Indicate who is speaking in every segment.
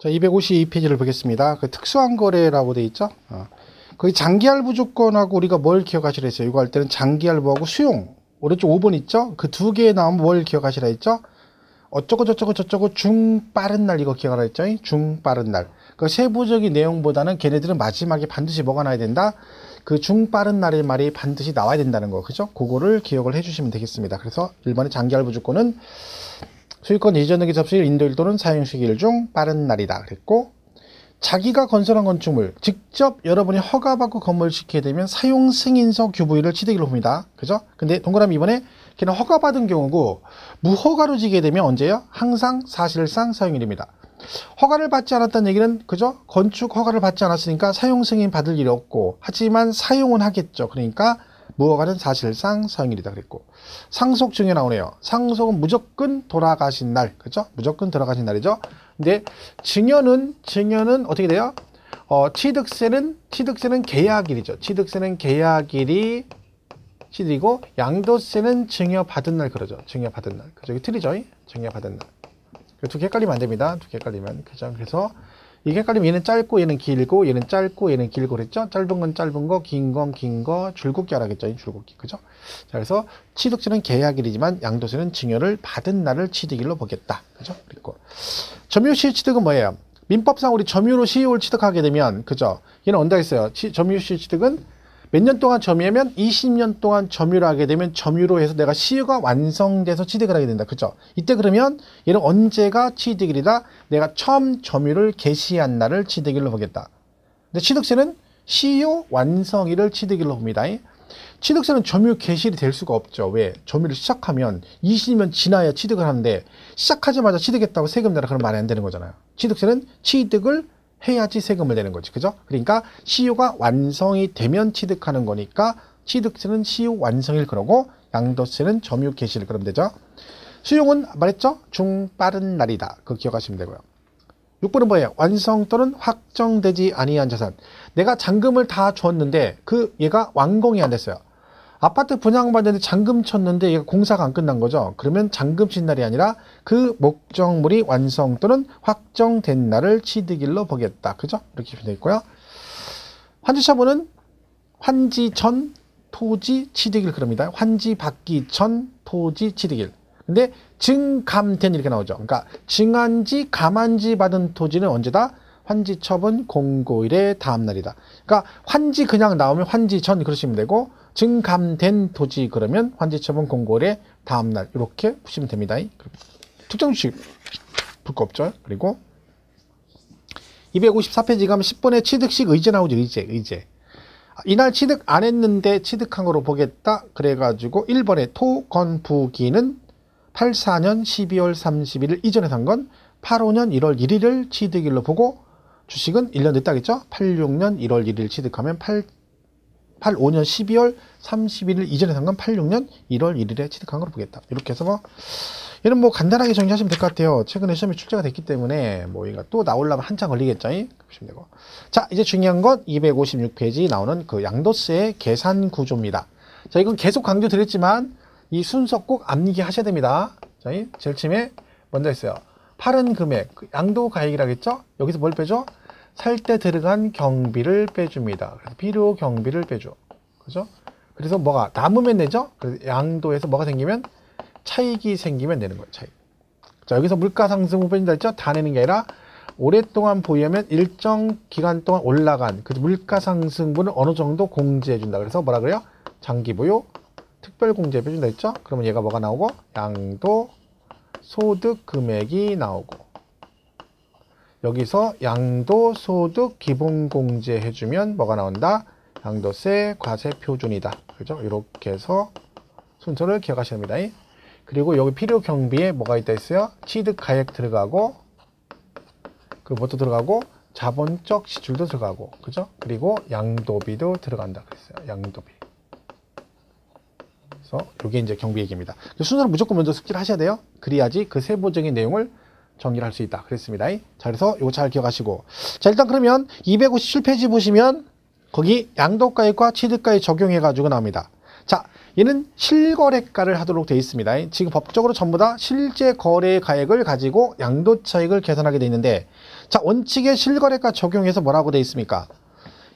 Speaker 1: 자, 252페이지를 보겠습니다. 그 특수한 거래라고 돼 있죠. 거기 장기할부 조건하고 우리가 뭘 기억하시라 했어요. 이거 할 때는 장기할부하고 수용. 오른쪽 5번 있죠. 그 두 개 나오면 뭘 기억하시라 했죠. 어쩌고 저쩌고 중빠른 날 이거 기억하라 했죠. 중빠른 날. 그 세부적인 내용보다는 걔네들은 마지막에 반드시 뭐가 나야 된다. 그 중빠른 날의 말이 반드시 나와야 된다는 거. 그죠? 그거를 기억을 해주시면 되겠습니다. 그래서 1번의 장기할부 조건은 소유권 이전 등기 접수일 인도일 또는 사용시기일 중 빠른 날이다 그랬고, 자기가 건설한 건축물 직접 여러분이 허가받고 건물시키게 되면 사용 승인서 규부일을 취득일로 봅니다. 그죠? 근데 동그라미 2번에 걔는 허가받은 경우고 무허가로 지게 되면 언제요? 항상 사실상 사용일입니다. 허가를 받지 않았다는 얘기는 그죠? 건축 허가를 받지 않았으니까 사용 승인 받을 일이 없고, 하지만 사용은 하겠죠. 그러니까 무허가는 사실상 사용일이다 그랬고, 상속 증여 나오네요. 상속은 무조건 돌아가신 날, 그죠? 무조건 돌아가신 날이죠. 근데 증여는 어떻게 돼요? 취득세는 계약일이죠. 취득세는 계약일이 취득이고, 양도세는 증여받은 날 그러죠. 증여받은 날. 그죠? 이게 틀리죠? 증여받은 날. 두 개 헷갈리면 안 됩니다. 두 개 헷갈리면. 그죠? 그래서 이게 헷갈리면 얘는 짧고 얘는 길고, 얘는 짧고 얘는 길고 그랬죠? 짧은 건 짧은 거, 긴 건 긴 거, 줄긋기 하라겠죠? 줄긋기. 그죠? 자, 그래서 취득세는 계약일이지만 양도세는 증여를 받은 날을 취득일로 보겠다. 그죠? 그리고 점유시 취득은 뭐예요? 민법상 우리 점유로 시효를 취득하게 되면, 그죠? 얘는 언제 했어요? 점유시 취득은 몇 년 동안 점유하면 20년 동안 점유를 하게 되면 점유로 해서 내가 시효가 완성돼서 취득을 하게 된다. 그죠? 이때 그러면 얘는 언제가 취득일이다? 내가 처음 점유를 개시한 날을 취득일로 보겠다. 근데 취득세는 시효 완성일을 취득일로 봅니다. 취득세는 점유 개시일이 될 수가 없죠. 왜? 점유를 시작하면 20년 지나야 취득을 하는데 시작하자마자 취득했다고 세금 내라 그러면 말이 안 되는 거잖아요. 취득세는 취득을 해야지 세금을 내는 거지. 그죠? 그러니까 시효가 완성이 되면 취득하는 거니까 취득세는 시효 완성일 그러고, 양도세는 점유 개시일 그러면 되죠. 수용은 말했죠? 중 빠른 날이다. 그거 기억하시면 되고요. 6번은 뭐예요? 완성 또는 확정되지 아니한 자산. 내가 잔금을 다 줬는데 얘가 완공이 안 됐어요. 아파트 분양받는데 잔금 쳤는데 얘가 공사가 안 끝난 거죠. 그러면 잔금 친 날이 아니라 그 목적물이 완성 또는 확정된 날을 취득일로 보겠다. 그죠? 이렇게 되어 있고요. 환지처분은 환지 전 토지 취득일 그럽니다. 환지 받기 전 토지 취득일. 근데 증감된 이렇게 나오죠. 그러니까 증한지 감한지 받은 토지는 언제다? 환지 처분 공고일의 다음 날이다. 그러니까 환지 그냥 나오면 환지 전 그러시면 되고, 증감된 토지 그러면 환지 처분 공고일의 다음 날 이렇게 푸시면 됩니다. 특정 주식 볼 거 없죠. 그리고 254페이지 가면 10번에 취득식 의제 나오죠. 의제. 이날 취득 안 했는데 취득한 거로 보겠다. 그래가지고 1번에 토건부기는 84년 12월 31일 이전에 산 건 85년 1월 1일을 취득일로 보고, 주식은 1년 늦다겠죠? 86년 1월 1일 취득하면 85년 12월 31일 이전에 산 건 86년 1월 1일에 취득한 걸로 보겠다. 이렇게 해서 얘는 뭐 간단하게 정리하시면 될 것 같아요. 최근에 시험에 출제가 됐기 때문에 뭐 이거 또 나오려면 한참 걸리겠죠? 보시면 되고. 자, 이제 중요한 건 256페이지 나오는 그 양도세의 계산 구조입니다. 자, 이건 계속 강조 드렸지만 이 순서 꼭 암기 하셔야 됩니다. 자, 제일 처음에 먼저 했어요. 팔은 금액, 양도 가액이라겠죠? 여기서 뭘 빼줘? 살 때 들어간 경비를 빼줍니다. 그래서 필요 경비를 빼줘. 그죠? 그래서 뭐가 남으면 내죠? 그래서 양도에서 뭐가 생기면 차익이 생기면 내는 거예요. 차익. 자, 여기서 물가 상승 후 빼준다 했죠? 다 내는 게 아니라 오랫동안 보유하면 일정 기간 동안 올라간 그 물가 상승분을 어느 정도 공제해 준다. 그래서 뭐라 그래요? 장기 보유 특별 공제 빼준다 했죠? 그러면 얘가 뭐가 나오고? 양도 소득 금액이 나오고, 여기서 양도소득 기본공제 해주면 뭐가 나온다? 양도세 과세 표준이다. 그죠? 이렇게 해서 순서를 기억하셔야 합니다. 그리고 여기 필요 경비에 뭐가 있다 했어요? 취득 가액 들어가고, 그리고 뭐도 들어가고, 자본적 지출도 들어가고, 그죠? 그리고 양도비도 들어간다 그랬어요. 양도비. 그래서 이게 이제 경비 얘기입니다. 순서를 무조건 먼저 숙지를 하셔야 돼요. 그래야지 그 세부적인 내용을 정리를 할 수 있다 그랬습니다. 자, 그래서 이거 잘 기억하시고, 자, 일단 그러면 257페이지 보시면 거기 양도가액과 취득가액 적용해 가지고 나옵니다. 자, 얘는 실거래가를 하도록 되어 있습니다. 지금 법적으로 전부 다 실제 거래 가액을 가지고 양도 차익을 계산하게 되어 있는데, 자, 원칙의 실거래가 적용해서 뭐라고 돼 있습니까?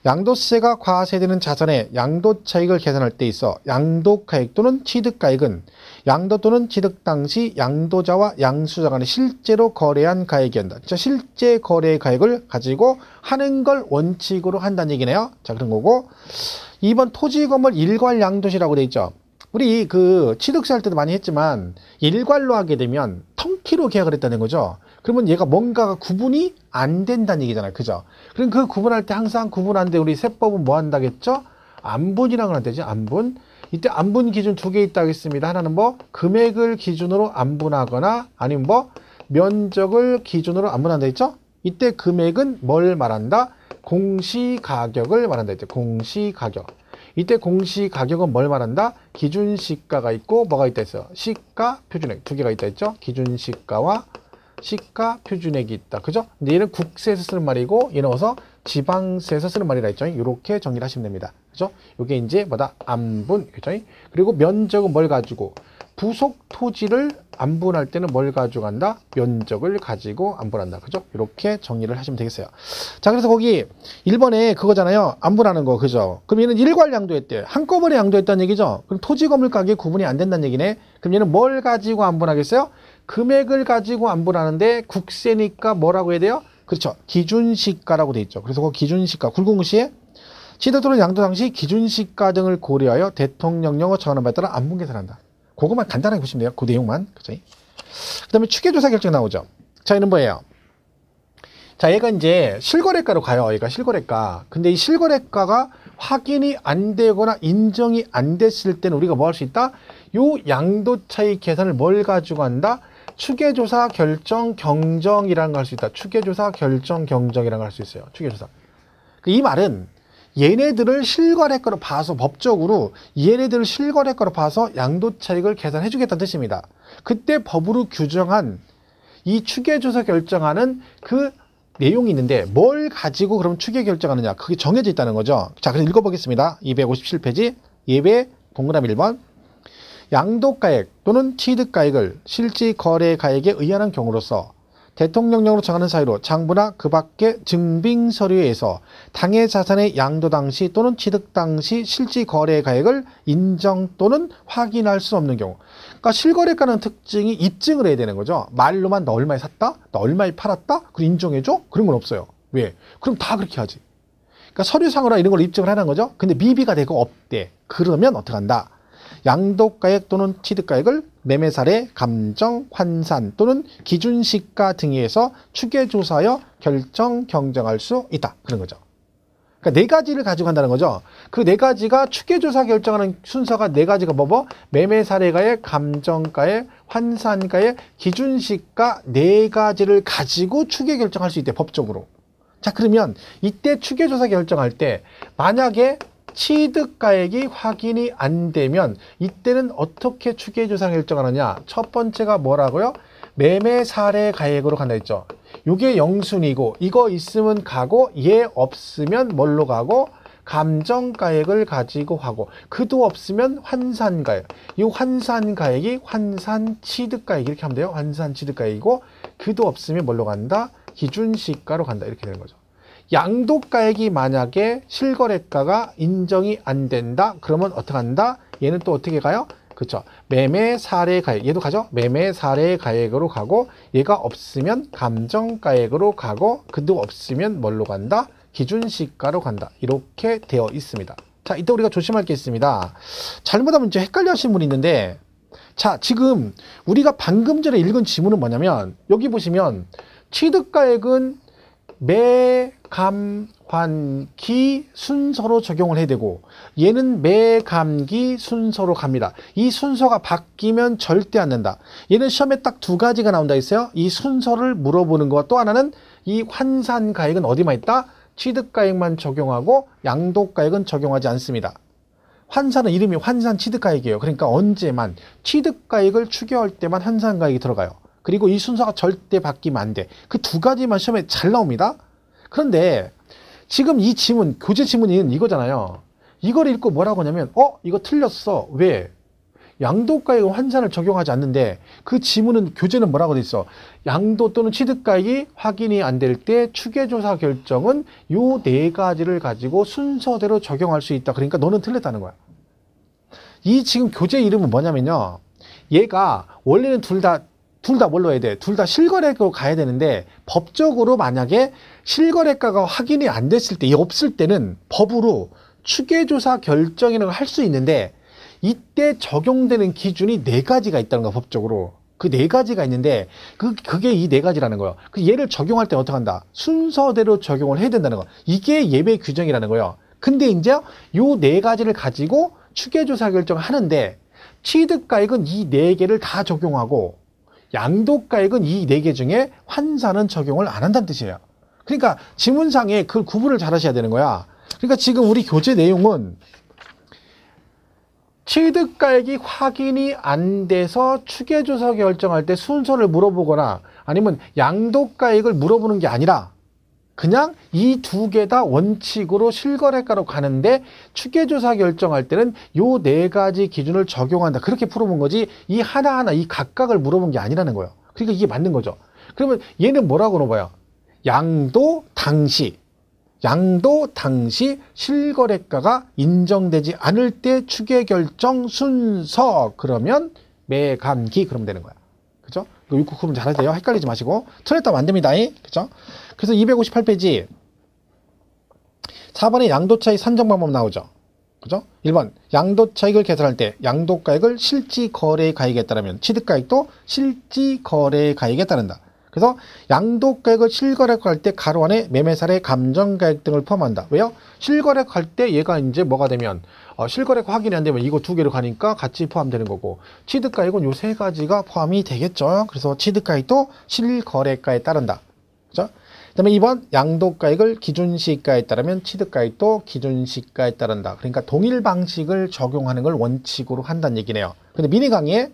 Speaker 1: 양도세가 과세되는 자산의 양도차익을 계산할 때 있어 양도가액 또는 취득가액은 양도 또는 취득 당시 양도자와 양수자 간에 실제로 거래한 가액이한다. 자, 실제 거래의 가액을 가지고 하는 걸 원칙으로 한다는 얘기네요. 자, 그런 거고 2번 토지 건물 일괄 양도시라고 돼 있죠. 우리 그 취득세 할 때도 많이 했지만 일괄로 하게 되면 통키로 계약을 했다는 거죠. 그러면 얘가 뭔가가 구분이 안 된다는 얘기잖아요. 그죠? 그럼 그 구분할 때 항상 구분하는데 우리 세법은 뭐 한다겠죠? 안분이라고 한다지, 안분. 이때 안분 기준 두 개 있다 하겠습니다. 하나는 뭐 금액을 기준으로 안분하거나 아니면 뭐 면적을 기준으로 안분한다 했죠? 이때 금액은 뭘 말한다? 공시가격을 말한다 했죠. 공시가격. 이때 공시가격은 뭘 말한다? 기준시가가 있고 뭐가 있다 했어요? 시가, 표준액 두 개가 있다 했죠? 기준시가와 시가, 표준액이 있다. 그죠? 근데 얘는 국세에서 쓰는 말이고 얘는 어서 지방세에서 쓰는 말이라 했죠. 이렇게 정리를 하시면 됩니다. 그죠? 이게 이제 뭐다? 안분. 그죠? 그리고 면적은 뭘 가지고? 부속 토지를 안분할 때는 뭘 가지고 간다? 면적을 가지고 안분한다. 그죠? 이렇게 정리를 하시면 되겠어요. 자, 그래서 거기 1번에 그거잖아요. 안분하는 거. 그죠? 그럼 얘는 일괄 양도했대요. 한꺼번에 양도했다는 얘기죠? 그럼 토지 건물 가격이 구분이 안 된다는 얘기네. 그럼 얘는 뭘 가지고 안분하겠어요? 금액을 가지고 안분하는데 국세니까 뭐라고 해야 돼요? 그렇죠. 기준시가라고 돼 있죠. 그래서 그 기준시가, 굴공시에 취득 또는 양도 당시 기준시가 등을 고려하여 대통령령으로 정하는 바에 따라 안분 계산한다. 그것만 간단하게 보시면 돼요. 그 내용만. 그죠? 그 다음에 추계조사 결정 나오죠. 자, 얘는 뭐예요? 자, 얘가 이제 실거래가로 가요. 얘가 실거래가. 근데 이 실거래가가 확인이 안 되거나 인정이 안 됐을 때는 우리가 뭐 할 수 있다? 요 양도차익 계산을 뭘 가지고 한다? 추계조사 결정 경정이라는 걸 할 수 있다. 추계조사 결정 경정이라는 걸 할 수 있어요. 추계조사. 이 말은 얘네들을 실거래가로 봐서 법적으로 얘네들을 실거래가로 봐서 양도차익을 계산해 주겠다는 뜻입니다. 그때 법으로 규정한 이 추계조사 결정하는 그 내용이 있는데 뭘 가지고 그럼 추계 결정하느냐, 그게 정해져 있다는 거죠. 자, 그래서 읽어보겠습니다. 257페이지 예외 동그라미 1번. 양도가액 또는 취득가액을 실지 거래가액에 의하는 경우로서 대통령령으로 정하는 사유로 장부나 그 밖의 증빙서류에서 당해 자산의 양도 당시 또는 취득 당시 실지 거래가액을 인정 또는 확인할 수 없는 경우. 그러니까 실거래가는 특징이 입증을 해야 되는 거죠. 말로만 너 얼마에 샀다? 너 얼마에 팔았다? 그걸 인정해줘? 그런 건 없어요. 왜? 그럼 다 그렇게 하지. 그러니까 서류상으로 이런 걸 입증을 하는 거죠. 근데 미비가 되고 없대. 그러면 어떻게 한다? 양도가액 또는 취득가액을 매매사례, 감정, 환산 또는 기준시가 등에 의해서 추계조사하여 결정, 경정할 수 있다. 그런 거죠. 그러니까 네 가지를 가지고 간다는 거죠. 그 네 가지가 추계조사 결정하는 순서가 네 가지가 뭐뭐? 매매사례가액, 감정가액, 환산가액, 기준시가 네 가지를 가지고 추계 결정할 수 있대. 법적으로. 자, 그러면 이때 추계조사 결정할 때 만약에 취득가액이 확인이 안 되면 이때는 어떻게 추계조사 결정하느냐? 첫 번째가 뭐라고요? 매매 사례 가액으로 간다 했죠. 이게 영순이고 이거 있으면 가고 얘 없으면 뭘로 가고 감정가액을 가지고 하고 그도 없으면 환산가액. 이 환산가액이 환산취득가액 이렇게 하면 돼요. 환산취득가액이고 그도 없으면 뭘로 간다? 기준시가로 간다. 이렇게 되는 거죠. 양도가액이 만약에 실거래가가 인정이 안 된다. 그러면 어떻게 한다? 얘는 또 어떻게 가요? 그렇죠. 매매 사례 가액. 얘도 가죠. 매매 사례 가액으로 가고 얘가 없으면 감정가액으로 가고 그도 없으면 뭘로 간다? 기준시가로 간다. 이렇게 되어 있습니다. 자, 이때 우리가 조심할 게 있습니다. 잘못하면 이제 헷갈려 하시는 분이 있는데 자, 지금 우리가 방금 전에 읽은 지문은 뭐냐면 여기 보시면 취득가액은 매감환기 순서로 적용을 해야 되고 얘는 매감기 순서로 갑니다. 이 순서가 바뀌면 절대 안 된다. 얘는 시험에 딱 두 가지가 나온다 했어요. 이 순서를 물어보는 거. 또 하나는 이 환산가액은 어디만 있다? 취득가액만 적용하고 양도가액은 적용하지 않습니다. 환산은 이름이 환산취득가액이에요. 그러니까 언제만 취득가액을 추계할 때만 환산가액이 들어가요. 그리고 이 순서가 절대 바뀌면 안 돼. 그 두 가지만 시험에 잘 나옵니다. 그런데 지금 이 지문, 교재 지문이 이거잖아요. 이걸 읽고 뭐라고 하냐면 이거 틀렸어. 왜? 양도가액은 환산을 적용하지 않는데 그 지문은 교재는 뭐라고 돼 있어? 양도 또는 취득가액이 확인이 안 될 때 추계조사 결정은 요 네 가지를 가지고 순서대로 적용할 수 있다. 그러니까 너는 틀렸다는 거야. 이 지금 교재 이름은 뭐냐면요. 얘가 원래는 둘 다 뭘로 해야 돼? 둘 다 실거래가로 가야 되는데 법적으로 만약에 실거래가가 확인이 안 됐을 때, 없을 때는 법으로 추계조사 결정이라는 걸 할 수 있는데 이때 적용되는 기준이 네 가지가 있다는 거야, 법적으로. 그 네 가지가 있는데 그게 이 네 가지라는 거예요. 그 얘를 적용할 때 어떻게 한다? 순서대로 적용을 해야 된다는 거. 이게 예외 규정이라는 거예요. 근데 이제 요 네 가지를 가지고 추계조사 결정을 하는데 취득가액은 이 네 개를 다 적용하고 양도가액은 이 네 개 중에 환산은 적용을 안 한다는 뜻이에요. 그러니까 지문상에 그 구분을 잘 하셔야 되는 거야. 그러니까 지금 우리 교재 내용은 취득가액이 확인이 안 돼서 추계조사 결정할 때 순서를 물어보거나 아니면 양도가액을 물어보는 게 아니라 그냥 이 두 개 다 원칙으로 실거래가로 가는데 추계조사 결정할 때는 요 네 가지 기준을 적용한다. 그렇게 풀어본 거지 이 하나하나 이 각각을 물어본 게 아니라는 거예요. 그러니까 이게 맞는 거죠. 그러면 얘는 뭐라고 물어봐요? 양도 당시 실거래가가 인정되지 않을 때 추계결정 순서 그러면 매감기 그러면 되는 거야. 그죠? 이거 구분 잘해야 돼요. 헷갈리지 마시고. 틀렸다면 안 됩니다. 그죠? 그래서 258페이지 4번에 양도차익 산정 방법 나오죠. 그죠? 1번 양도차익을 계산할 때 양도가액을 실지거래의 가액에 따르면 취득가액도 실지거래의 가액에 따른다. 그래서 양도가액을 실거래가 할 때 가로 안에 매매사례 감정가액 등을 포함한다. 왜요? 실거래가 할 때 얘가 이제 뭐가 되면 실거래가 확인이 안 되면 이거 두 개로 가니까 같이 포함되는 거고 취득가액은 요 세 가지가 포함이 되겠죠. 그래서 취득가액도 실거래가에 따른다. 그죠? 그 다음에 2번 양도가액을 기준시가에 따르면 취득가액도 기준시가에 따른다. 그러니까 동일 방식을 적용하는 걸 원칙으로 한다는 얘기네요. 근데 미니 강의에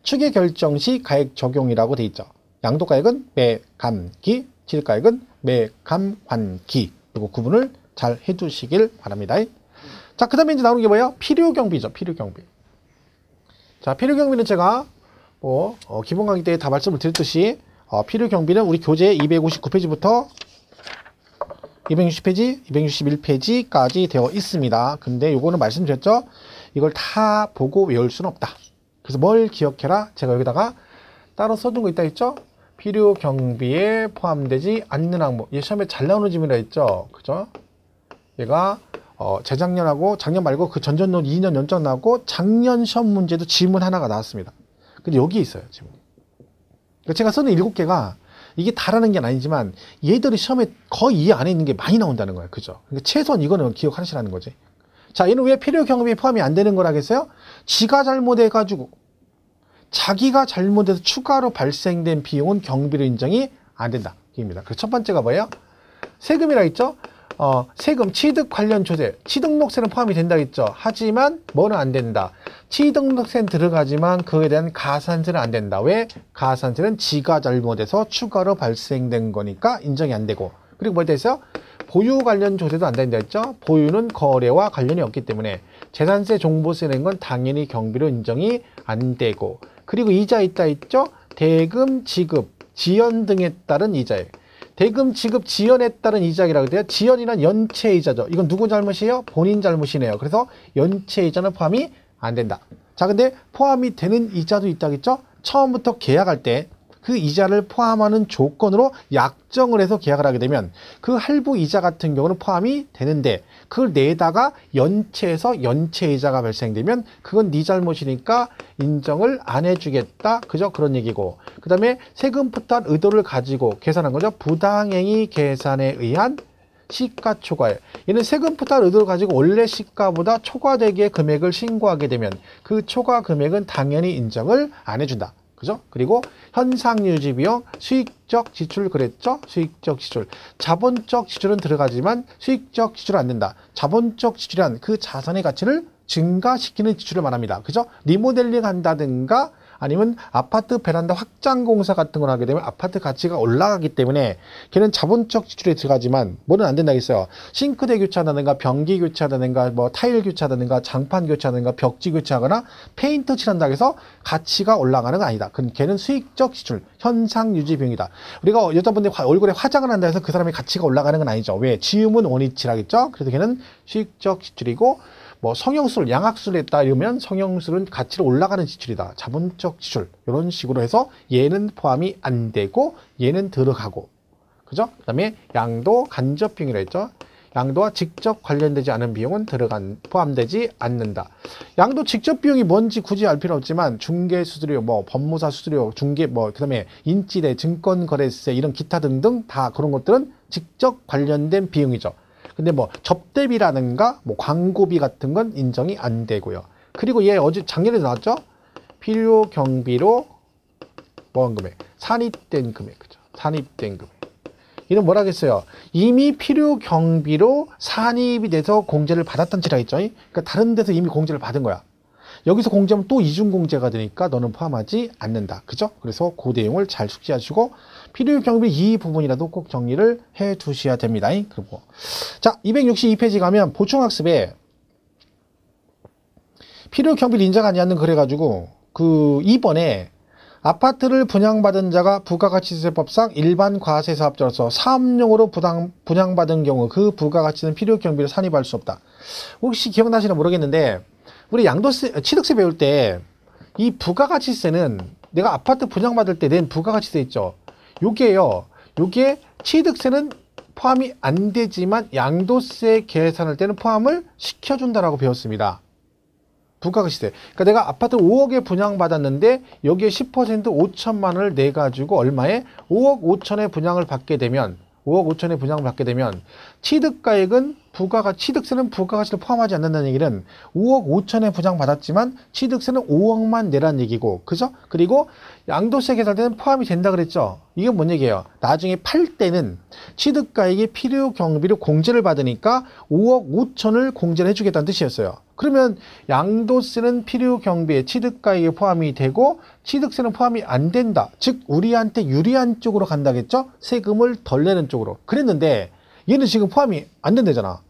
Speaker 1: 추계결정 시 가액 적용이라고 돼 있죠. 양도가액은 매감기, 취득가액은 매감환기. 그리고 구분을 잘 해두시길 바랍니다. 자, 그 다음에 이제 나오는 게 뭐예요? 필요경비죠. 필요경비. 자, 필요경비는 제가 기본 강의 때 다 말씀을 드렸듯이 필요경비는 우리 교재 259페이지부터 260페이지, 261페이지까지 되어 있습니다. 근데 요거는 말씀드렸죠? 이걸 다 보고 외울 수는 없다. 그래서 뭘 기억해라? 제가 여기다가 따로 써둔 거 있다 했죠? 필요 경비에 포함되지 않는 항목. 얘 시험에 잘 나오는 질문이라 했죠? 그죠? 얘가 재작년하고 작년 말고 그 전전년 2년 연장 나오고 작년 시험 문제도 질문 하나가 나왔습니다. 근데 여기 있어요, 질문이. 그러니까 제가 쓰는 7개가 이게 다라는 게 아니지만 얘들이 시험에 거의 이 안에 있는 게 많이 나온다는 거예요. 그죠? 그러니까 최소한 이거는 기억하시라는 거지. 자, 얘는 왜 필요 경비에 포함이 안 되는 거라겠어요? 지가 잘못해가지고 자기가 잘못해서 추가로 발생된 비용은 경비로 인정이 안 된다. 입니다. 그래서 첫 번째가 뭐예요? 세금이라 했죠? 세금, 취득 관련 조세, 취등록세는 포함이 된다 했죠? 하지만 뭐는 안 된다. 취등록세는 들어가지만 그에 대한 가산세는 안 된다. 왜? 가산세는 지가 잘못해서 추가로 발생된 거니까 인정이 안 되고. 그리고 뭐에 대해서 보유 관련 조세도 안 된다 했죠? 보유는 거래와 관련이 없기 때문에 재산세, 종부세 낸 건 당연히 경비로 인정이 안 되고. 그리고 이자 있다 했죠? 대금, 지급, 지연 등에 따른 이자예요. 대금, 지급, 지연에 따른 이자라고 돼요. 지연이란 연체이자죠. 이건 누구 잘못이에요? 본인 잘못이네요. 그래서 연체이자는 포함이 안 된다. 자, 근데 포함이 되는 이자도 있다겠죠? 처음부터 계약할 때 그 이자를 포함하는 조건으로 약정을 해서 계약을 하게 되면 그 할부 이자 같은 경우는 포함이 되는데 그걸 내다가 연체해서 연체이자가 발생되면 그건 네 잘못이니까 인정을 안 해주겠다. 그죠? 그런 얘기고. 그 다음에 세금 부탁 의도를 가지고 계산한 거죠. 부당행위 계산에 의한 시가 초과에. 얘는 세금 부탁 의도를 가지고 원래 시가보다 초과되게 금액을 신고하게 되면 그 초과 금액은 당연히 인정을 안 해준다. 그죠? 그리고 현상유지비용, 수익적 지출 그랬죠? 수익적 지출. 자본적 지출은 들어가지만 수익적 지출은 안 된다. 자본적 지출이란 그 자산의 가치를 증가시키는 지출을 말합니다. 그죠? 리모델링 한다든가 아니면 아파트 베란다 확장 공사 같은 걸 하게 되면 아파트 가치가 올라가기 때문에 걔는 자본적 지출에 들어가지만 뭐는 안 된다겠어요. 싱크대 교체한다든가 변기 교체한다든가 뭐 타일 교체한다든가 장판 교체한다든가 벽지 교체하거나 페인트 칠한다고 해서 가치가 올라가는 건 아니다. 걔는 수익적 지출, 현상 유지 비용이다. 우리가 여자분들이 얼굴에 화장을 한다 해서 그 사람의 가치가 올라가는 건 아니죠. 왜? 지음은 원위치라겠죠. 그래서 걔는 수익적 지출이고 뭐 성형술, 양악술 했다 이러면 성형술은 가치로 올라가는 지출이다. 자본적 지출 이런 식으로 해서 얘는 포함이 안 되고 얘는 들어가고, 그죠? 그 다음에 양도 간접 비용이라 했죠. 양도와 직접 관련되지 않은 비용은 포함되지 않는다. 양도 직접 비용이 뭔지 굳이 알 필요 없지만 중개 수수료, 뭐 법무사 수수료, 중개 뭐 그다음에 인지대, 증권거래세 이런 기타 등등 다 그런 것들은 직접 관련된 비용이죠. 근데 뭐 접대비라든가 뭐 광고비 같은 건 인정이 안 되고요. 그리고 얘 어제 작년에 나왔죠? 필요 경비로 뭐한 금액? 산입된 금액, 그죠? 산입된 금액. 이는 뭐라겠어요? 이미 필요 경비로 산입이 돼서 공제를 받았던 지라 했죠. 그러니까 다른 데서 이미 공제를 받은 거야. 여기서 공제하면 또 이중 공제가 되니까 너는 포함하지 않는다. 그죠? 그래서 그 내용을 잘 숙지하시고 필요 경비 이 부분이라도 꼭 정리를 해 두셔야 됩니다. 그리고 자, 262페이지 가면 보충학습에 필요 경비를 인정하지 않는 그래가지고 그 2번에 아파트를 분양받은 자가 부가가치세법상 일반 과세사업자로서 사업용으로 분양받은 경우 그 부가가치는 필요 경비를 산입할 수 없다. 혹시 기억나시나 모르겠는데 우리 양도세, 취득세 배울 때 이 부가가치세는 내가 아파트 분양받을 때 낸 부가가치세 있죠. 요게요. 요게 취득세는 포함이 안 되지만 양도세 계산할 때는 포함을 시켜준다라고 배웠습니다. 부가가치세. 그러니까 내가 아파트 5억에 분양받았는데 여기에 10% 5천만 원을 내가지고 얼마에? 5억 5천에 분양을 받게 되면 5억 5천에 분양을 받게 되면 취득가액은 취득세는 부가가치를 포함하지 않는다는 얘기는 5억 5천에 분양받았지만 취득세는 5억만 내라는 얘기고, 그죠? 그리고 양도세 계산할 때는 포함이 된다 그랬죠? 이게 뭔 얘기예요? 나중에 팔 때는 취득가액이 필요 경비로 공제를 받으니까 5억 5천을 공제를 해주겠다는 뜻이었어요. 그러면 양도세는 필요 경비에 취득가액에 포함이 되고 취득세는 포함이 안 된다. 즉 우리한테 유리한 쪽으로 간다겠죠? 세금을 덜 내는 쪽으로. 그랬는데 얘는 지금 포함이 안 된다잖아.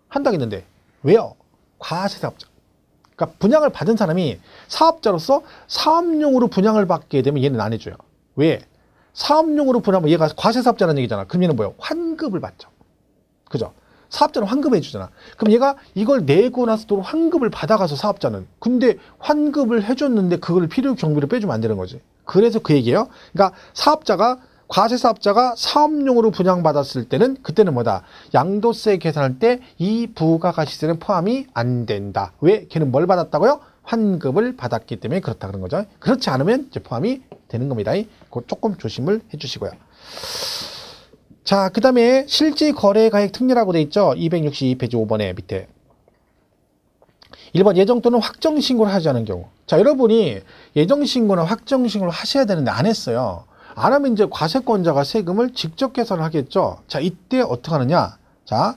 Speaker 1: 한다겠는데 왜요? 과세사업자. 그러니까 분양을 받은 사람이 사업자로서 사업용으로 분양을 받게 되면 얘는 안 해줘요. 왜? 사업용으로 분양하면 얘가 과세사업자라는 얘기잖아. 그럼 얘는 뭐예요? 환급을 받죠. 그죠? 사업자는 환급해 주잖아. 그럼 얘가 이걸 내고 나서 또 환급을 받아가서 사업자는. 근데 환급을 해줬는데 그걸 필요 경비로 빼주면 안 되는 거지. 그래서 그 얘기예요. 그러니까 과세사업자가 사업용으로 분양받았을 때는 그때는 뭐다? 양도세 계산할 때 이 부가가치세는 포함이 안 된다. 왜? 걔는 뭘 받았다고요? 환급을 받았기 때문에 그렇다 그런 거죠. 그렇지 않으면 이제 포함이 되는 겁니다. 그거 조금 조심을 해주시고요. 자, 그 다음에 실질거래가액 특례라고 돼 있죠. 262페이지 5번에 밑에 1번 예정 또는 확정 신고를 하지 않은 경우. 자, 여러분이 예정 신고나 확정 신고를 하셔야 되는데 안 했어요. 안 하면 이제 과세권자가 세금을 직접 계산을 하겠죠. 자, 이때 어떻게 하느냐? 자,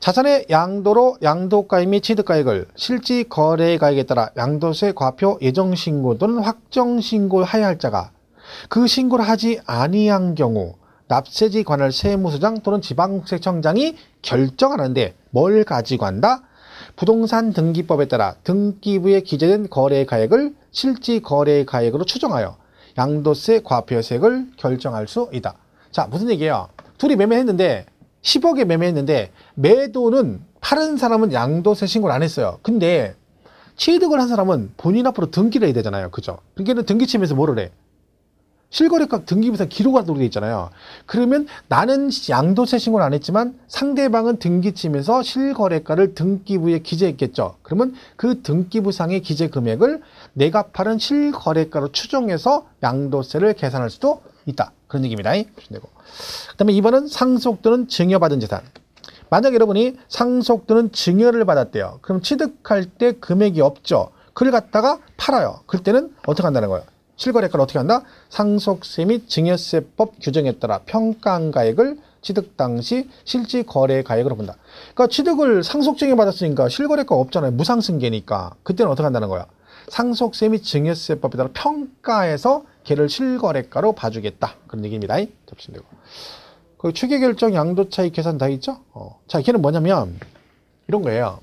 Speaker 1: 자산의 양도로 양도가액 및 취득가액을 실질거래가액에 따라 양도세 과표 예정신고 또는 확정신고를 하여야 할 자가 그 신고를 하지 아니한 경우 납세지 관할 세무서장 또는 지방세청장이 결정하는데 뭘 가지고 한다? 부동산 등기법에 따라 등기부에 기재된 거래가액을 실질거래가액으로 추정하여 양도세 과표세액을 결정할 수 있다. 자, 무슨 얘기예요? 둘이 매매했는데 10억에 매매했는데 매도는 파는 사람은 양도세 신고를 안 했어요. 근데 취득을 한 사람은 본인 앞으로 등기를 해야 되잖아요. 그죠? 그러니까 등기침에서 뭐를 해? 실거래가 등기부에서 기록하도록 되어 있잖아요. 그러면 나는 양도세 신고를 안 했지만 상대방은 등기침에서 실거래가를 등기부에 기재했겠죠. 그러면 그 등기부상의 기재 금액을 내가 팔은 실거래가로 추정해서 양도세를 계산할 수도 있다. 그런 얘기입니다. 그 다음에 2번은 상속 또는 증여받은 재산. 만약 여러분이 상속 또는 증여를 받았대요. 그럼 취득할 때 금액이 없죠. 그걸 갖다가 팔아요. 그럴 때는 어떻게 한다는 거예요? 실거래가를 어떻게 한다? 상속세 및 증여세법 규정에 따라 평가가액을 취득 당시 실질거래가액으로 본다. 그러니까 취득을 상속증여 받았으니까 실거래가 없잖아요. 무상승계니까. 그때는 어떻게 한다는 거야? 상속세 및 증여세법에 따라 평가해서 걔를 실거래가로 봐주겠다. 그런 얘기입니다. 접수되고. 그 추계결정, 양도차익 계산 다 있죠? 자, 걔는 뭐냐면 이런 거예요.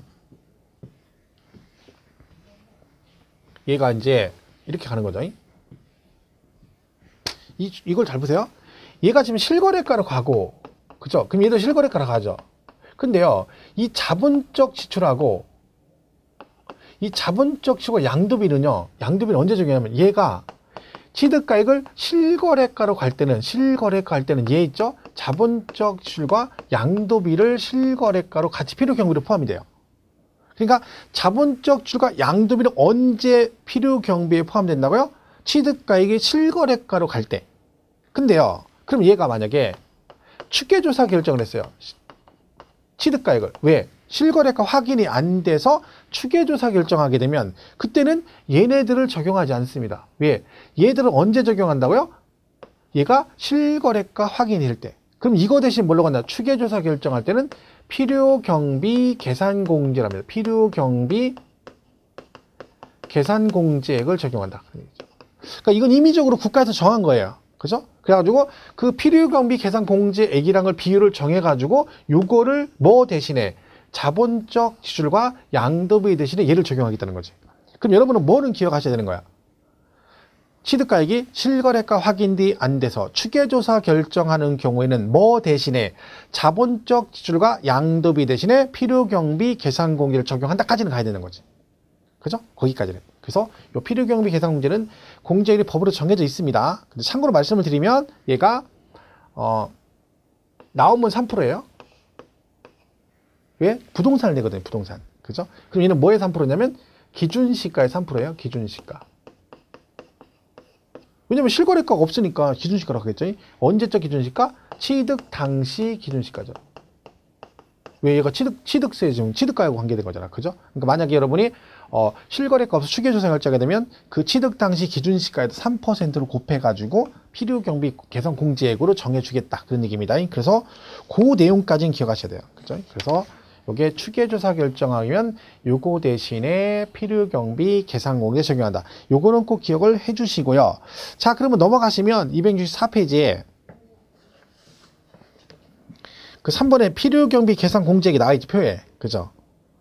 Speaker 1: 얘가 이제 이렇게 가는 거죠. 이걸 잘 보세요. 얘가 지금 실거래가로 가고, 그죠? 그럼 얘도 실거래가로 가죠. 근데요, 이 자본적 지출하고 이 자본적 지출과 양도비는요, 양도비는 언제 적용하냐면 얘가 취득가액을 실거래가로 갈 때는, 얘 있죠? 자본적 지출과 양도비를 실거래가로 같이 필요경비로 포함이 돼요. 그러니까 자본적 지출과 양도비는 언제 필요경비에 포함된다고요? 취득가액이 실거래가로 갈 때. 근데요, 그럼 얘가 만약에 추계조사 결정을 했어요. 취득가액을. 왜? 실거래가 확인이 안 돼서 추계조사 결정하게 되면 그때는 얘네들을 적용하지 않습니다. 왜? 얘들은 언제 적용한다고요? 얘가 실거래가 확인이 될 때. 그럼 이거 대신 뭘로 간다? 추계조사 결정할 때는 필요경비 계산공제랍니다. 필요경비 계산공제액을 적용한다. 그러니까 이건 임의적으로 국가에서 정한 거예요. 그죠? 그래가지고 그 필요경비 계산공제액이란 걸 비율을 정해가지고 요거를 뭐 대신에 자본적 지출과 양도비 대신에 얘를 적용하겠다는 거지. 그럼 여러분은 뭐는 기억하셔야 되는 거야? 취득가액이 실거래가 확인이 안 돼서 추계조사 결정하는 경우에는 뭐 대신에 자본적 지출과 양도비 대신에 필요경비 계산공제를 적용한다까지는 가야 되는 거지. 그죠? 거기까지는. 그래서 이 필요경비 계산공제는 공제율이 법으로 정해져 있습니다. 근데 참고로 말씀을 드리면 얘가 나오면 3%예요. 왜? 부동산을 내거든요. 부동산. 그죠? 그럼 얘는 뭐의 3%냐면 기준시가의 3%예요. 기준시가. 왜냐면 실거래가가 없으니까 기준시가로 하겠죠. 언제적 기준시가? 취득 당시 기준시가죠. 왜? 얘가 취득세 지금 취득가하고 관계된 거잖아. 그죠? 그러니까 만약에 여러분이 실거래가 없어 추계조사 결정하게 되면 그 취득 당시 기준시가에도 3%로 곱해가지고 필요경비 계산 공제액으로 정해주겠다. 그런 얘기입니다. 그래서 그 내용까지는 기억하셔야 돼요. 그죠? 그래서 요게 추계조사 결정하면 요거 대신에 필요경비 계산공제 적용한다. 요거는 꼭 기억을 해주시고요. 자, 그러면 넘어가시면 264페이지에 그 3번에 필요경비 계산공제액이 나와있지, 표에. 그죠?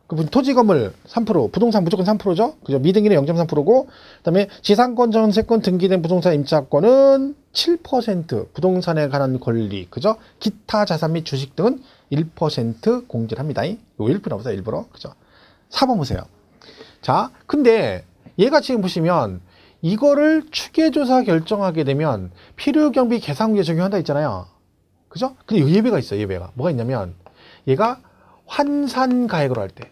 Speaker 1: 그 토지 건물 3%, 부동산 무조건 3%죠? 그죠? 미등기는 0.3%고, 그 다음에 지상권, 전세권, 등기된 부동산 임차권은 7%, 부동산에 관한 권리, 그죠? 기타 자산 및 주식 등은 1% 공제를 합니다. 요 1% 나오세요, 일부러. 그죠? 4번 보세요. 자, 근데 얘가 지금 보시면 이거를 추계조사 결정하게 되면 필요경비 계산공제 적용한다 했잖아요. 그죠? 근데 예외가 있어요, 예외가. 뭐가 있냐면 얘가 환산가액으로 할 때.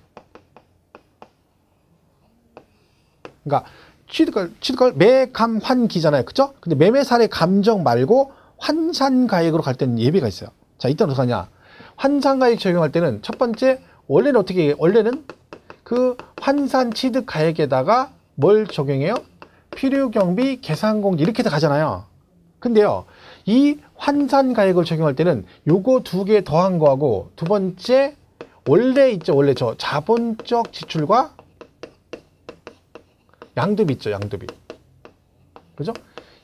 Speaker 1: 그러니까 취득가액 매감환기잖아요. 그죠? 근데 매매사례 감정 말고 환산가액으로 갈 때는 예외가 있어요. 자, 이때는 어떻게 하냐? 환산가액 적용할 때는 첫 번째, 원래는 어떻게 해요? 원래는 그 환산 취득가액에다가 뭘 적용해요? 필요경비 계산공제 이렇게 가잖아요. 근데요, 이 환산가액을 적용할 때는 요거 두 개 더한 거하고 두 번째, 원래 있죠. 원래 저 자본적 지출과 양도비 있죠. 양도비. 그죠?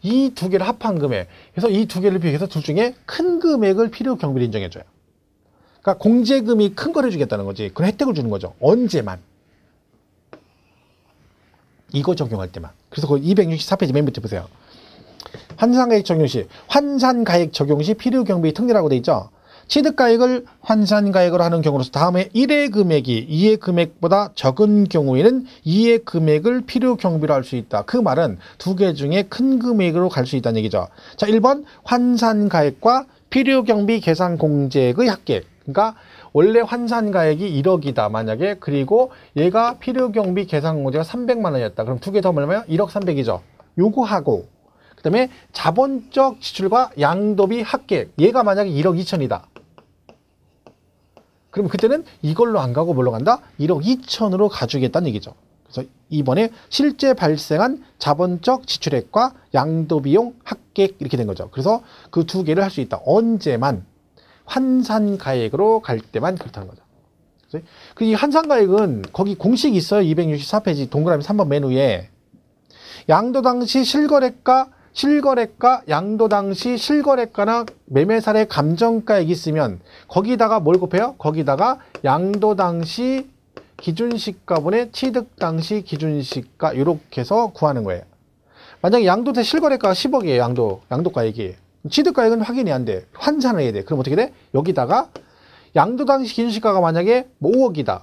Speaker 1: 이 두 개를 합한 금액. 그래서 이 두 개를 비교해서 둘 중에 큰 금액을 필요경비로 인정해줘요. 그러니까 공제금이 큰 걸 해주겠다는 거지. 그런 혜택을 주는 거죠. 언제만. 이거 적용할 때만. 그래서 그 264페이지 맨 밑에 보세요. 환산가액 적용 시, 환산가액 적용 시 필요경비 특례라고 돼 있죠. 취득가액을 환산가액으로 하는 경우로서 다음에 1의 금액이 2의 금액보다 적은 경우에는 2의 금액을 필요경비로 할 수 있다. 그 말은 두 개 중에 큰 금액으로 갈 수 있다는 얘기죠. 자, 1번 환산가액과 필요경비 계산공제액의 합계. 그러니까 원래 환산가액이 1억이다 만약에. 그리고 얘가 필요경비 계산공제가 300만 원이었다. 그럼 두 개 더 얼마면 1억 300이죠. 요거 하고 그 다음에 자본적 지출과 양도비 합계. 얘가 만약에 1억 2천이다. 그럼 그때는 이걸로 안 가고 뭘로 간다? 1억 2천으로 가주겠다는 얘기죠. 그래서 이번에 실제 발생한 자본적 지출액과 양도비용 합계 이렇게 된 거죠. 그래서 그 두 개를 할 수 있다. 언제만? 환산가액으로 갈 때만 그렇다는 거죠. 이 환산가액은 거기 공식이 있어요. 264페이지 동그라미 3번 맨 위에. 양도 당시 실거래가 양도 당시 실거래가나 매매사의 감정가액이 있으면 거기다가 뭘 곱해요? 거기다가 양도 당시 기준시가분의 취득 당시 기준시가 이렇게 해서 구하는 거예요. 만약에 양도 대 실거래가가 10억이에요. 양도가액이. 취득가액은 확인이 안 돼. 환산을 해야 돼. 그럼 어떻게 돼? 여기다가 양도 당시 기준시가가 만약에 뭐 5억이다.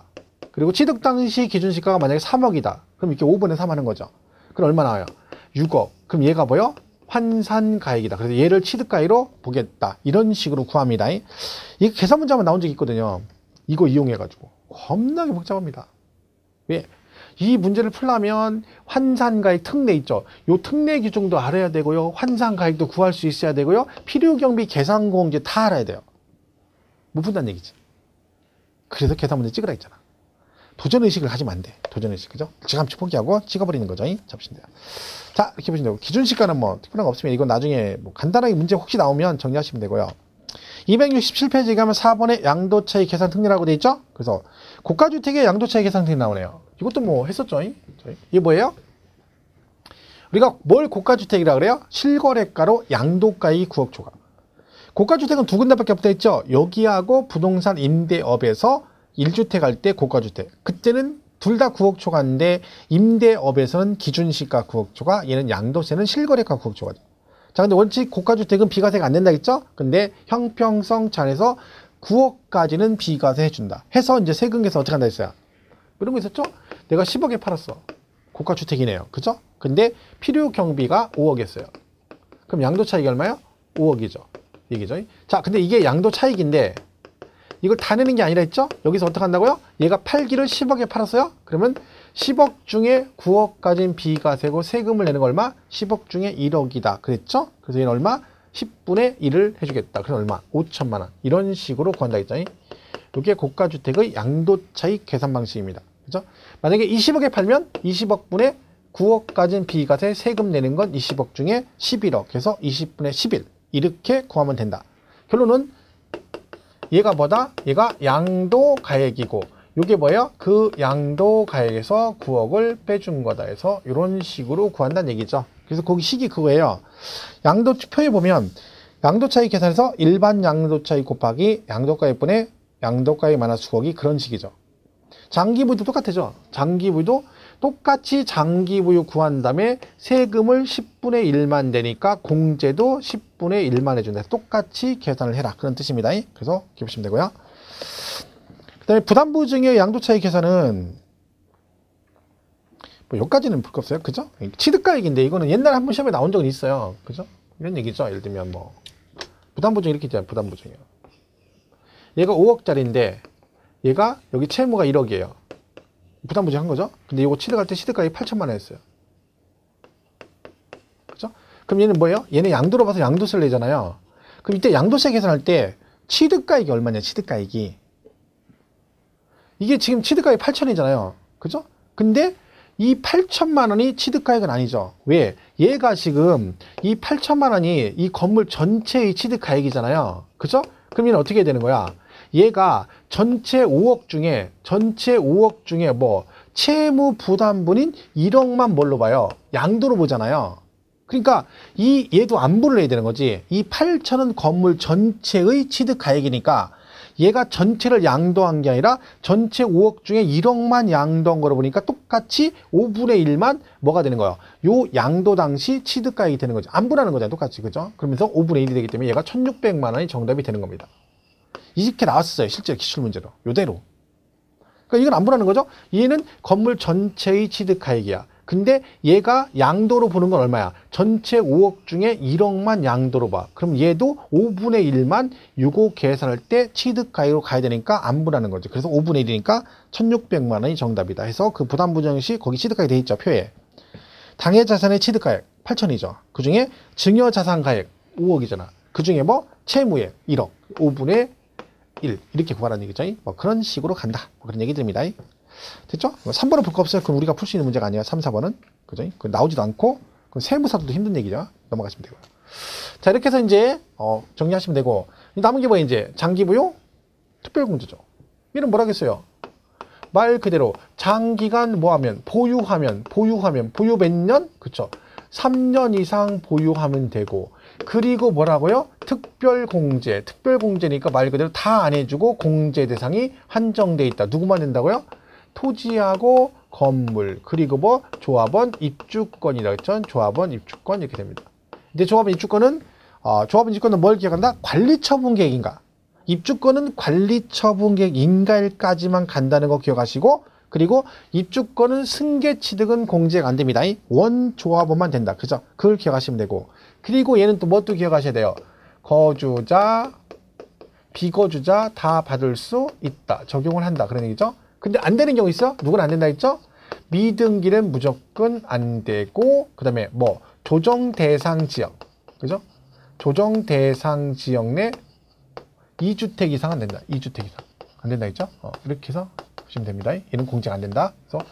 Speaker 1: 그리고 취득 당시 기준시가가 만약에 3억이다. 그럼 이렇게 5분의 3 하는 거죠. 그럼 얼마 나와요? 6억. 그럼 얘가 뭐요? 환산가액이다. 그래서 얘를 취득가액으로 보겠다. 이런 식으로 구합니다. 이게 계산 문제 한번 나온 적이 있거든요. 이거 이용해가지고. 겁나게 복잡합니다. 왜? 이 문제를 풀려면 환산가액 특례 있죠. 요 특례 규정도 알아야 되고요. 환산가액도 구할 수 있어야 되고요. 필요경비 계산공제 다 알아야 돼요. 못 푼다는 얘기지. 그래서 계산 문제 찍으라 했잖아. 도전의식을 가지면 안 돼. 도전의식. 그죠? 지감치 포기하고 찍어버리는 거죠. 잡으시면 돼요. 자, 이렇게 보시면 되고. 기준시가는 뭐 특별한 거 없으면 이건 나중에 뭐 간단하게 문제 혹시 나오면 정리하시면 되고요. 267페이지 가면 4번에 양도차익 계산 특례라고 돼 있죠? 그래서 고가주택의 양도차익 계산 특례 나오네요. 이것도 뭐 했었죠? 이게 뭐예요? 우리가 뭘 고가주택이라 그래요? 실거래가로 양도가액이 9억 초과. 고가주택은 두 군데밖에 없다 했죠? 여기하고 부동산 임대업에서 1주택 할 때 고가주택. 그때는 둘 다 9억 초과인데 임대업에서는 기준시가 9억 초과, 얘는 양도세는 실거래가 9억 초과죠. 자, 근데 원칙 고가주택은 비과세가 안 된다 했죠? 근데 형평성 차원에서 9억까지는 비과세 해준다. 해서 이제 세금계산 어떻게 한다 했어요? 이런 거 있었죠? 내가 10억에 팔았어. 고가주택이네요. 그죠? 근데 필요 경비가 5억이었어요. 그럼 양도 차익이 얼마요? 5억이죠. 얘기죠. 자, 근데 이게 양도 차익인데 이걸 다 내는 게 아니라 했죠? 여기서 어떻게 한다고요? 얘가 팔기를 10억에 팔았어요? 그러면 10억 중에 9억까지는 비과세고 세금을 내는 거 얼마? 10억 중에 1억이다. 그랬죠? 그래서 얘는 얼마? 10분의 1을 해주겠다. 그래서 얼마? 5천만 원. 이런 식으로 구한다 했죠. 이게 고가주택의 양도차익 계산 방식입니다. 그죠? 만약에 20억에 팔면 20억 분의 9억까지는 비과세 세금 내는 건 20억 중에 11억 해서 20분의 11 이렇게 구하면 된다. 결론은 얘가 뭐다? 얘가 양도가액이고 이게 뭐예요? 그 양도가액에서 9억을 빼준 거다 해서 이런 식으로 구한다는 얘기죠. 그래서 거기 식이 그거예요. 양도표에 보면 양도차익 계산에서 일반 양도차익 곱하기 양도가액분의 양도가액 마이너스 9억이 그런 식이죠. 장기부도 똑같아죠. 장기부도 똑같이 장기부유 구한 다음에 세금을 10분의 1만 내니까 공제도 10분의 1만 해준다. 똑같이 계산을 해라. 그런 뜻입니다. 그래서 이렇게 보시면 되고요. 그 다음에 부담보증의 양도차익 계산은 뭐 여기까지는 볼 거 없어요. 그죠? 취득가액인데 이거는 옛날에 한번 시험에 나온 적은 있어요. 그죠? 이런 얘기죠. 예를 들면 뭐 부담보증 이렇게 있잖아요. 부담보증이요. 얘가 5억짜리인데 얘가 여기 채무가 1억이에요. 부담보증 한 거죠. 근데 이거 취득할 때 취득가액이 8천만 원 했어요. 그죠? 그럼 얘는 뭐예요? 얘는 양도로 봐서 양도세를 내잖아요. 그럼 이때 양도세 계산할 때 취득가액이 얼마냐? 취득가액이. 이게 지금 취득가액이 8천이잖아요. 그죠? 근데 이 8천만 원이 취득가액은 아니죠. 왜? 얘가 지금 이 8천만 원이 이 건물 전체의 취득가액이잖아요. 그죠? 그럼 얘는 어떻게 해야 되는 거야? 얘가 전체 5억 중에 뭐 채무 부담분인 1억만 뭘로 봐요? 양도로 보잖아요. 그러니까 얘도 안분을 해야 되는 거지. 이 8천은 건물 전체의 취득가액이니까 얘가 전체를 양도한 게 아니라 전체 5억 중에 1억만 양도한 거로 보니까 똑같이 5분의 1만 뭐가 되는 거예요? 요 양도 당시 취득가액이 되는 거죠. 안분하는 거잖아요. 똑같이. 그죠? 그러면서 5분의 1이 되기 때문에 얘가 1600만 원이 정답이 되는 겁니다. 이렇게 나왔어요. 실제 기출문제로. 요대로. 그러니까 이건 안분하는 거죠. 얘는 건물 전체의 취득가액이야. 근데 얘가 양도로 보는 건 얼마야? 전체 5억 중에 1억만 양도로 봐. 그럼 얘도 5분의 1만 요거 계산할 때 취득가액으로 가야 되니까 안분하는 거죠. 그래서 5분의 1이니까 1600만 원이 정답이다. 해서 그 부담부정시 거기 취득가액이 돼 있죠. 표에. 당해자산의 취득가액 8천이죠. 그 중에 증여자산가액 5억이잖아. 그 중에 뭐 채무액 1억 5분의 1 이렇게 구하라는 얘기죠. 뭐 그런 식으로 간다. 뭐 그런 얘기들입니다. 됐죠? 3번은 볼 거 없어요. 그럼 우리가 풀 수 있는 문제가 아니에요. 3, 4번은. 그죠? 나오지도 않고, 세무사도 힘든 얘기죠. 넘어가시면 되고요. 자, 이렇게 해서 이제, 정리하시면 되고, 남은 게 뭐예요, 이제? 장기부요? 특별공제죠. 얘는 뭐라겠어요? 말 그대로 장기간 뭐 하면 보유하면 보유 몇 년? 그쵸? 3년 이상 보유하면 되고, 그리고 뭐라고요? 특별공제니까 말 그대로 다 안 해주고 공제 대상이 한정돼 있다. 누구만 된다고요? 토지하고 건물, 그리고 뭐 조합원 입주권이다. 그쵸? 조합원 입주권 이렇게 됩니다. 근데 조합원 입주권은 뭘 기억한다? 관리처분계획인가? 입주권은 관리처분계획인가일까지만 간다는 거 기억하시고, 그리고 입주권은 승계취득은 공제가 안 됩니다. 원조합원만 된다. 그죠? 그걸 기억하시면 되고, 그리고 얘는 또 뭐 또 기억하셔야 돼요. 거주자, 비거주자 다 받을 수 있다. 적용을 한다. 그런 얘기죠. 근데 안 되는 경우 있어? 누군 안 된다 했죠? 미등기는 무조건 안 되고, 그 다음에 뭐 조정 대상 지역, 그죠? 조정 대상 지역 내 2주택 이상 안 된다. 2주택 이상 안 된다 했죠? 이렇게 해서 보시면 됩니다. 얘는 공제가 안 된다. 그래서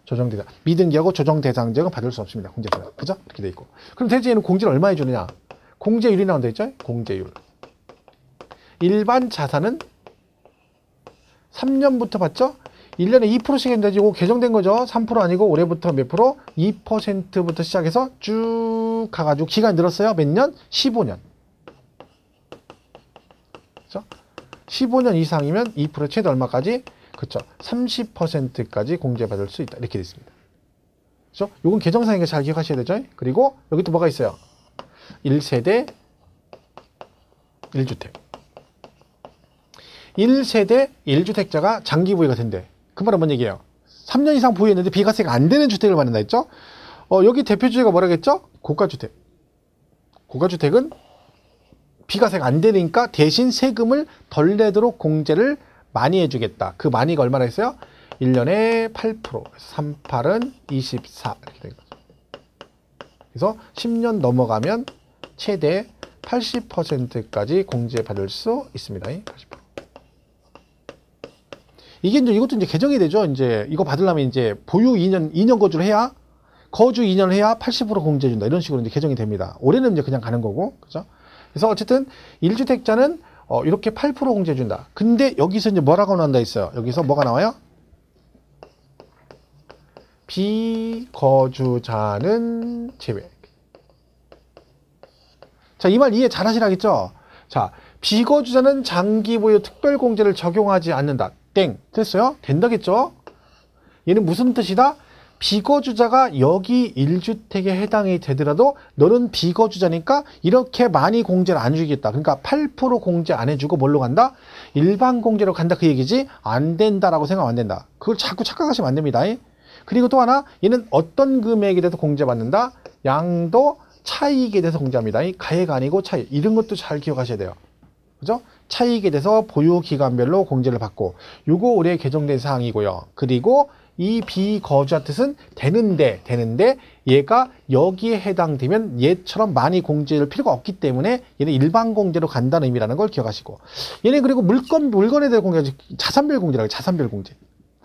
Speaker 1: 조정 대상, 미등기하고 조정 대상 지역은 받을 수 없습니다. 공제가. 그죠? 이렇게 돼 있고. 그럼 대체 얘는 공제를 얼마 해주느냐? 공제율이 나온다 했죠? 공제율. 일반 자산은 3년부터 받죠? 1년에 2%씩 했는데 이거 개정된 거죠. 3% 아니고 올해부터 몇 프로? 2%부터 시작해서 쭉 가가지고 기간이 늘었어요. 몇 년? 15년. 그렇죠? 15년 이상이면 2% 최대 얼마까지? 그렇죠. 30%까지 공제받을 수 있다. 이렇게 되어 있습니다. 그렇죠? 이건 개정사항이니까 잘 기억하셔야 되죠. 그리고 여기 또 뭐가 있어요? 1세대 1주택. 1세대 1주택자가 장기 보유가 된대. 그 말은 뭔 얘기예요? 3년 이상 보유했는데 비과세가 안 되는 주택을 받는다 했죠? 여기 대표 주제가 뭐라겠죠? 고가주택. 고가주택은 비과세가 안 되니까 대신 세금을 덜 내도록 공제를 많이 해주겠다. 그 많이가 얼마나 했어요? 1년에 8%. 38은 24. 이렇게 된 거죠. 그래서 10년 넘어가면 최대 80%까지 공제받을 수 있습니다. 80%. 이것도 이제 개정이 되죠. 이제 이거 받으려면 이제 보유 2년 거주를 해야, 거주 2년을 해야 80% 공제해준다. 이런 식으로 이제 개정이 됩니다. 올해는 이제 그냥 가는 거고. 그죠? 그래서 어쨌든 1주택자는 이렇게 8% 공제해준다. 근데 여기서 이제 뭐라고 나온다 있어요. 여기서 뭐가 나와요? 비거주자는 제외. 자, 이 말 이해 잘 하시라겠죠? 자, 비거주자는 장기보유 특별공제를 적용하지 않는다. 땡. 됐어요? 된다겠죠? 얘는 무슨 뜻이다? 비거주자가 여기 1주택에 해당이 되더라도 너는 비거주자니까 이렇게 많이 공제를 안 주겠다. 그러니까 8% 공제 안 해주고 뭘로 간다? 일반 공제로 간다 그 얘기지 안 된다라고 생각하면 안 된다. 그걸 자꾸 착각하시면 안 됩니다. 그리고 또 하나 얘는 어떤 금액에 대해서 공제받는다? 양도 차익에 대해서 공제합니다. 가액 아니고 차익. 이런 것도 잘 기억하셔야 돼요. 그죠? 차익에 대해서 보유 기간별로 공제를 받고 요거 올해 개정된 사항이고요. 그리고 이 비거주자 뜻은 되는데 얘가 여기에 해당되면 얘처럼 많이 공제할 필요가 없기 때문에 얘는 일반 공제로 간다는 의미라는 걸 기억하시고 얘는 그리고 물건에 대해 공제, 자산별 공제라고 해요. 자산별 공제.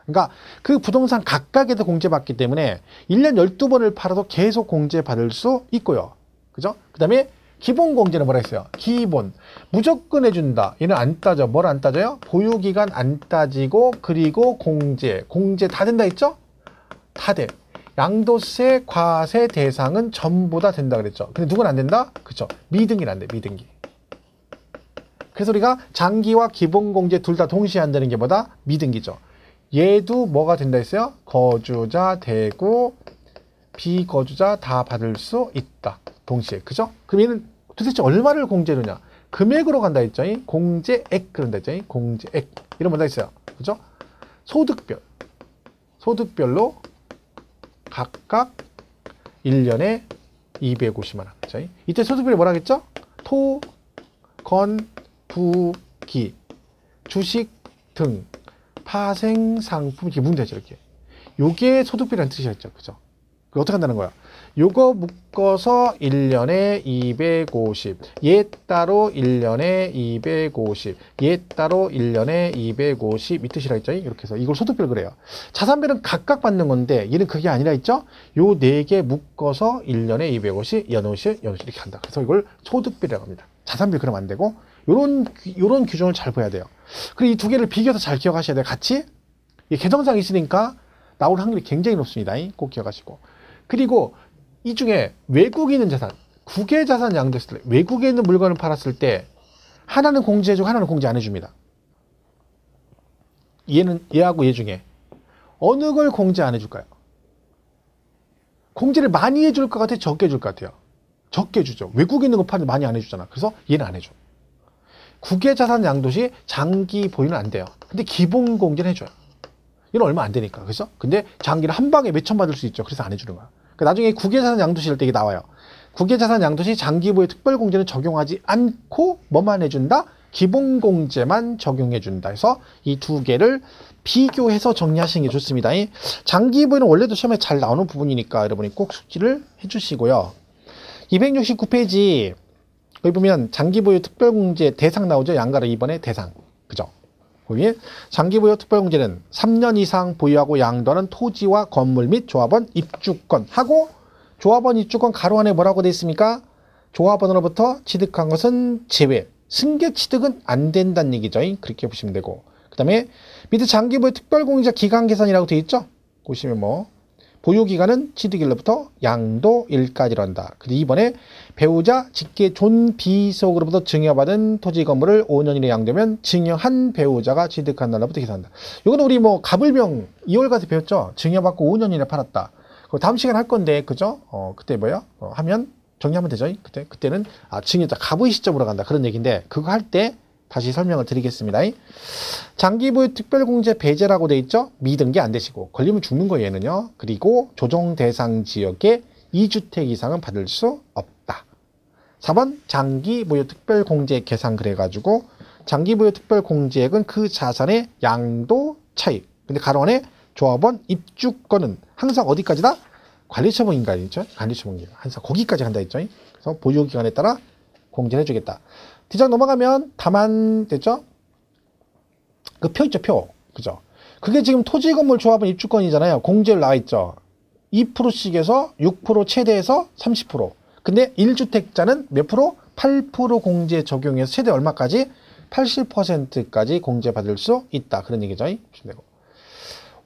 Speaker 1: 그러니까 그 부동산 각각에 대해 공제받기 때문에 1년 12번을 팔아도 계속 공제받을 수 있고요. 그죠? 그 다음에 기본 공제는 뭐라 했어요? 기본. 무조건 해준다. 얘는 안 따져. 뭘 안 따져요? 보유기간 안 따지고, 그리고 공제. 공제 다 된다 했죠? 다 돼. 양도세, 과세 대상은 전부 다 된다 그랬죠. 근데 누군 안 된다? 그쵸. 미등기는 안 돼. 미등기. 그래서 우리가 장기와 기본 공제 둘 다 동시에 한다는 게 뭐다? 미등기죠. 얘도 뭐가 된다 했어요? 거주자 되고, 비거주자 다 받을 수 있다. 동시에. 그죠? 그럼 얘는 도대체 얼마를 공제하느냐? 금액으로 간다 했죠. 공제액 그런다 했죠. 공제액. 이런 뭐다 있어요. 그죠? 소득별로 각각 1년에 250만 원. 그죠? 이때 소득별이 뭐라 했죠? 토, 건, 부, 기, 주식 등 파생 상품 이렇게 문제죠. 이렇게. 요게 소득별이라는 뜻이었죠. 그죠? 어떻게 한다는 거야? 요거 묶어서 1년에 250, 얘 따로 1년에 250, 얘 따로 1년에 250 이 뜻이라 했죠? 이렇게 해서 이걸 소득별 그래요. 자산별은 각각 받는 건데 얘는 그게 아니라 있죠? 요 4개 묶어서 1년에 250, 연오시 이렇게 한다. 그래서 이걸 소득별이라고 합니다. 자산별 그러면 안 되고 요런 규정을 잘 봐야 돼요. 그리고 이 두 개를 비교해서 잘 기억하셔야 돼요. 같이 이 개정사항이 있으니까 나올 확률이 굉장히 높습니다. 꼭 기억하시고. 그리고 이 중에 외국에 있는 자산, 국외 자산 양도했을 때, 외국에 있는 물건을 팔았을 때 하나는 공제해주고 하나는 공제 안 해줍니다. 얘하고 얘 중에 어느 걸 공제 안 해줄까요? 공제를 많이 해줄 것 같아요? 적게 해줄 것 같아요? 적게 해주죠. 외국에 있는 거 파는데 많이 안 해주잖아. 그래서 얘는 안 해줘. 국외 자산 양도 시 장기 보유는 안 돼요. 근데 기본 공제는 해줘요. 얘는 얼마 안 되니까. 그래서 근데 장기를 한 방에 몇천 받을 수 있죠. 그래서 안 해주는 거야. 나중에 국외 자산 양도 시할 때 이게 나와요. 국외 자산 양도 시 장기 보유 특별 공제는 적용하지 않고 뭐만 해준다? 기본 공제만 적용해준다. 해서 이 두 개를 비교해서 정리하시는 게 좋습니다. 장기 보유는 원래도 시험에 잘 나오는 부분이니까 여러분이 꼭 숙지를 해주시고요. 269페이지 여기 보면 장기 보유 특별 공제 대상 나오죠. 양가로 2번에 대상. 그죠? 거기 장기 보유 특별 공제는 3년 이상 보유하고 양도하는 토지와 건물 및 조합원 입주권 하고 조합원 입주권 가로 안에 뭐라고 되어 있습니까? 조합원으로부터 취득한 것은 제외. 승계 취득은 안 된다는 얘기죠. 그렇게 보시면 되고. 그 다음에 밑에 장기 보유 특별 공제 기간 계산이라고 되어 있죠? 보시면 뭐 보유기간은 취득일로부터 양도일까지란다. 그리고 이번에 배우자 직계 존비속으로부터 증여받은 토지 건물을 5년 이내 양도면 증여한 배우자가 취득한 날로부터 계산한다. 이건 우리 뭐 가불명 2월 가서 배웠죠? 증여받고 5년 이내 팔았다. 다음 시간에 할 건데 그죠? 그때 뭐요? 하면 정리하면 되죠? 그때는 증여자 가부의 시점으로 간다. 그런 얘기인데 그거 할 때 다시 설명을 드리겠습니다. 장기 보유 특별공제 배제라고 돼 있죠? 미등기 안 되시고 걸리면 죽는 거예요, 얘는요. 그리고 조정 대상 지역에 2주택 이상은 받을 수 없다. 4번 장기 보유 특별공제 계산 그래가지고 장기 보유 특별공제액은 그 자산의 양도 차익. 근데 가로 안에 조합원 입주권은 항상 어디까지다? 관리처분인가요? 관리처분인가. 항상 거기까지 간다 했죠. 그래서 보유기간에 따라 공제를 해주겠다. D장 넘어가면 다만 됐죠? 그 표 있죠, 표. 그죠? 그게 지금 토지 건물 조합원 입주권이잖아요. 공제율 나와 있죠. 2%씩에서 6% 최대에서 30%. 근데 1주택자는 몇 프로? 8% 공제 적용해서 최대 얼마까지? 80%까지 공제받을 수 있다. 그런 얘기죠. 보시면 되고.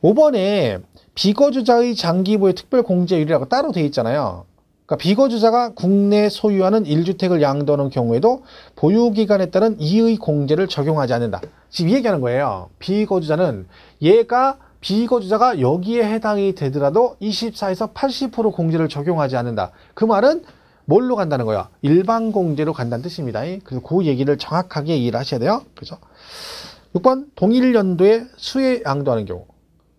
Speaker 1: 5번에 비거주자의 장기 보유 특별 공제율이라고 따로 되어 있잖아요. 그러니까 비거주자가 국내 소유하는 1주택을 양도하는 경우에도 보유기간에 따른 이의 공제를 적용하지 않는다. 지금 이 얘기하는 거예요. 비거주자는 비거주자가 여기에 해당이 되더라도 24에서 80% 공제를 적용하지 않는다. 그 말은 뭘로 간다는 거야? 일반 공제로 간다는 뜻입니다. 그래서 그 얘기를 정확하게 이해를 하셔야 돼요. 그죠? 6번 동일 연도에 수혜 양도하는 경우.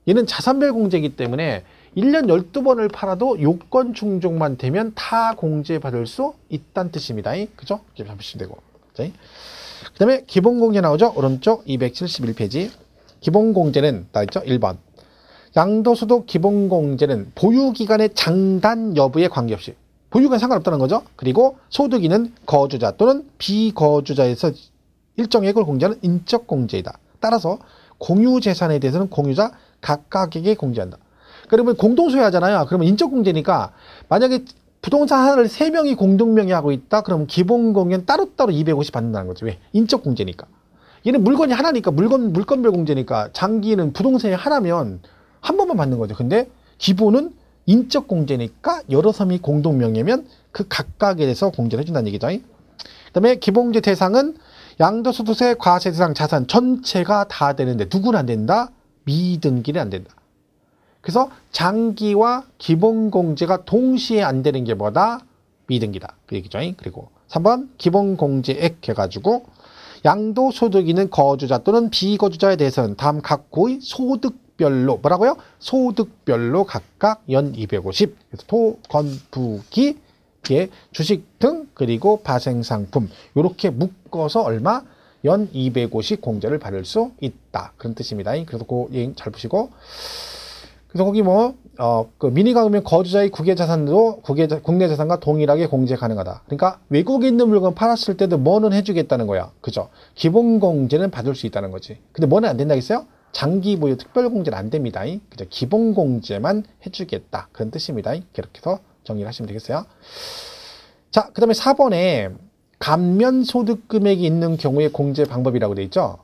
Speaker 1: 얘는 자산별 공제이기 때문에 1년 12번을 팔아도 요건 충족만 되면 다 공제받을 수 있다는 뜻입니다. 그죠? 이렇게 잡으시면 되고. 그 다음에 기본공제 나오죠? 오른쪽 271페이지. 기본공제는 나있죠? 1번. 양도소득 기본공제는 보유기간의 장단 여부에 관계없이. 보유기간 상관없다는 거죠? 그리고 소득인은 거주자 또는 비거주자에서 일정액을 공제하는 인적공제이다. 따라서 공유재산에 대해서는 공유자 각각에게 공제한다. 그러면 공동소유하잖아요. 그러면 인적공제니까 만약에 부동산 하나를 3명이 공동명의하고 있다. 그러면 기본공제는 따로따로 250 받는다는 거죠. 왜? 인적공제니까. 얘는 물건이 하나니까 물건별 공제니까 장기는 부동산이 하나면 한 번만 받는 거죠. 근데 기본은 인적공제니까 여러 사람이 공동명의면 그 각각에 대해서 공제를 해준다는 얘기죠. 그 다음에 기본공제 대상은 양도소득세, 과세 대상 자산 전체가 다 되는데 누구는 안 된다? 미등기는 안 된다. 그래서 장기와 기본공제가 동시에 안 되는 게 뭐다? 미등기다. 그 얘기죠. 그리고 3번 기본공제액 해가지고 양도소득인은 거주자 또는 비거주자에 대해서는 다음 각 고의 소득별로 뭐라고요? 소득별로 각각 연 250. 그래서 토, 건, 부기, 주식 등 그리고 파생상품 이렇게 묶어서 얼마? 연 250 공제를 받을 수 있다. 그런 뜻입니다. 그래서 그 얘기 잘 보시고. 그래서 거기 그 미니가 오면 거주자의 국외 자산도 국내 자산과 동일하게 공제 가능하다. 그러니까 외국에 있는 물건 팔았을 때도 뭐는 해주겠다는 거야. 그죠? 기본 공제는 받을 수 있다는 거지. 근데 뭐는 안 된다겠어요? 장기 보유 특별 공제는 안 됩니다. 그죠? 기본 공제만 해주겠다. 그런 뜻입니다. 이렇게 해서 정리를 하시면 되겠어요. 자, 그 다음에 4번에 감면 소득 금액이 있는 경우의 공제 방법이라고 되어 있죠.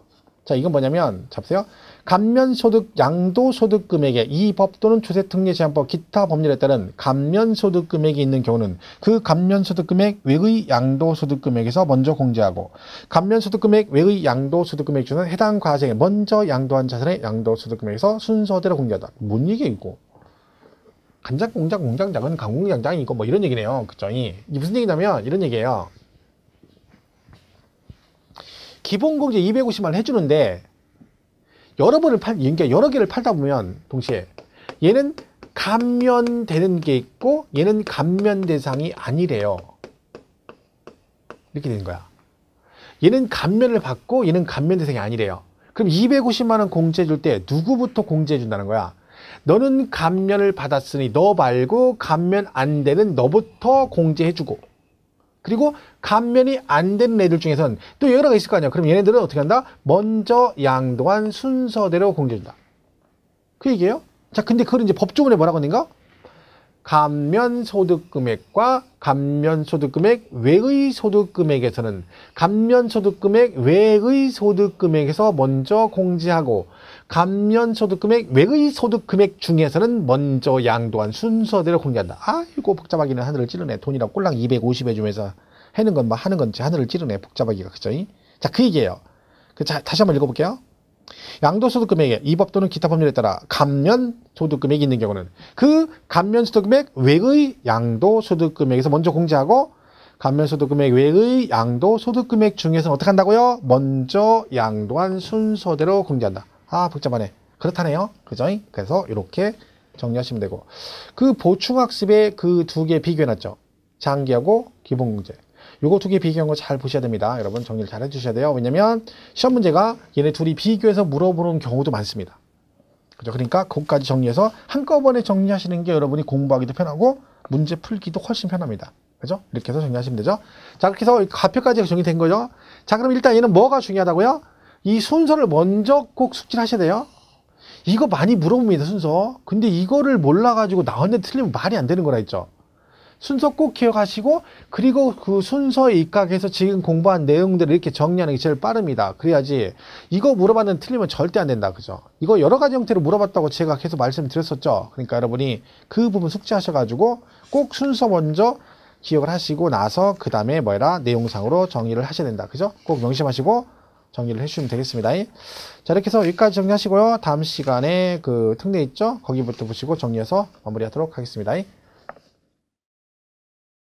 Speaker 1: 자, 이건 뭐냐면, 잡으세요. 감면소득 양도소득 금액에 이 법 또는 조세특례제한법 기타 법률에 따른 감면소득 금액이 있는 경우는 그 감면소득 금액 외의 양도소득 금액에서 먼저 공제하고 감면소득 금액 외의 양도소득 금액 중에는 해당 과세에 먼저 양도한 자산의 양도소득 금액에서 순서대로 공제하다. 뭔 얘기야 이거? 간장 공장 공장장은 강공장장이 있고 뭐 이런 얘기네요. 그죠? 이게 무슨 얘기냐면 이런 얘기예요. 기본공제 250만 원 해주는데 그러니까 여러 개를 팔다 보면 동시에 얘는 감면되는 게 있고 얘는 감면 대상이 아니래요. 이렇게 되는 거야. 얘는 감면을 받고 얘는 감면 대상이 아니래요. 그럼 250만 원 공제해 줄 때 누구부터 공제해 준다는 거야? 너는 감면을 받았으니 너 말고 감면 안 되는 너부터 공제해 주고, 그리고 감면이 안 되는 애들 중에선 또 여러 가 있을 거 아니야. 그럼 얘네들은 어떻게 한다? 먼저 양도한 순서대로 공제해준다. 그 얘기예요. 자, 근데 그걸 이제 법조문에 뭐라고 하는가? 감면소득금액과 감면소득금액 외의 소득금액에서는 감면소득금액 외의 소득금액에서 먼저 공제하고 감면소득금액 외의 소득금액 중에서는 먼저 양도한 순서대로 공제한다. 아이고 복잡하기는 하늘을 찌르네. 돈이랑 꼴랑 250 해주면서 하는 건 뭐 하는 건지 하늘을 찌르네. 복잡하기가. 그죠? 자, 그 얘기예요. 다시 한번 읽어볼게요. 양도소득금액에 이 법 또는 기타 법률에 따라 감면소득금액이 있는 경우는 그 감면소득금액 외의 양도소득금액에서 먼저 공제하고 감면소득금액 외의 양도소득금액 중에서는 어떻게 한다고요? 먼저 양도한 순서대로 공제한다. 복잡하네. 그렇다네요. 그죠? 그래서 이렇게 정리하시면 되고, 그 보충학습에 그 두 개 비교해놨죠. 장기하고 기본공제. 요거 두 개 비교한 거 잘 보셔야 됩니다. 여러분 정리를 잘 해주셔야 돼요. 왜냐면 시험 문제가 얘네 둘이 비교해서 물어보는 경우도 많습니다. 그죠? 그러니까 그것까지 정리해서 한꺼번에 정리하시는 게 여러분이 공부하기도 편하고 문제 풀기도 훨씬 편합니다. 그죠? 이렇게 해서 정리하시면 되죠. 자, 그렇게 해서 가표까지 정리된 거죠. 자, 그럼 일단 얘는 뭐가 중요하다고요? 이 순서를 먼저 꼭 숙지를 하셔야 돼요. 이거 많이 물어봅니다, 순서. 근데 이거를 몰라가지고 나왔는데 틀리면 말이 안 되는 거라 했죠. 순서 꼭 기억하시고, 그리고 그 순서에 입각해서 지금 공부한 내용들을 이렇게 정리하는 게 제일 빠릅니다. 그래야지 이거 물어봤는데 틀리면 절대 안 된다. 그죠? 이거 여러 가지 형태로 물어봤다고 제가 계속 말씀드렸었죠. 그러니까 여러분이 그 부분 숙지하셔가지고 꼭 순서 먼저 기억을 하시고 나서 그 다음에 내용상으로 정리를 하셔야 된다. 그죠? 꼭 명심하시고 정리를 해주시면 되겠습니다. 자, 이렇게 해서 여기까지 정리하시고요. 다음 시간에 그 특례 있죠? 거기부터 보시고 정리해서 마무리하도록 하겠습니다.